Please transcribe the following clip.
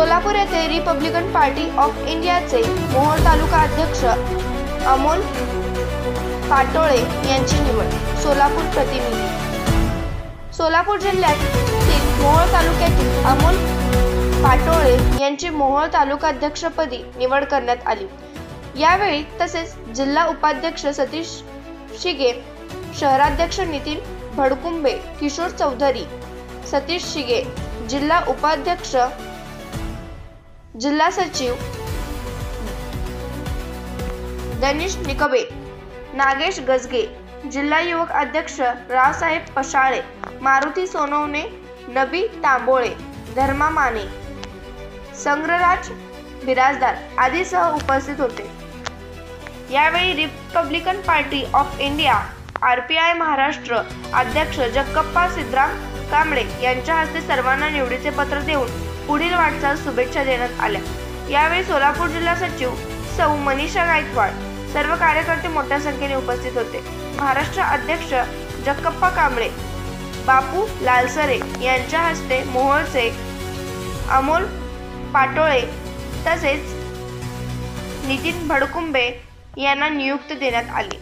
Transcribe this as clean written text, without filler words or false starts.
सोलापूर येथे Republican party of इंडियाचे मोहोळ तालुका अध्यक्ष अमोल पाटोळे यांची निवड। सोलापूर प्रतिनिधी। सोलापूर जिल्ह्यातील मोहोळ तालुक्यातील अमोल पाटोळे यांची मोहोळ तालुका अध्यक्षपदी निवड करण्यात आली। यावेळी तसेच जिल्हा उपाध्यक्ष सतीश शिगे, शहराध्यक्ष नितीन भडकुंबे, किशोर चौधरी, सतीश शिगे, जिल्हा उपाध्यक्ष, जिल्हा सचिव दनिश निकबे, नागेश गजगे, जिल्हा युवक अध्यक्ष रावसाहेब पशाळे, मारुती सोनवणे, नबी तांबोळे, धर्मा माने, संग्रराज बिराजदार आदीसह उपस्थित होते। यावेळी Republican party of India RPI Maharashtra अध्यक्ष जगप्पा सिद्धराम कांबळे यांच्या हस्ते सर्वांना निवडीचे पत्र देऊन पुढील वाटचाल शुभेच्छा देण्यात आल्या। यावेळी सोलापूर जिल्हा सचिव सौ मनीषा गायकवाड, सर्व कार्यकर्ते मोठ्या संख्येने उपस्थित होते। महाराष्ट्र अध्यक्ष जगप्पा कांबळे, बापू लालसरे यांच्या हस्ते मोहोळचे अमोल पाटोळे तसेच नितीन भडकुंबे यांना नियुक्ती देण्यात आली।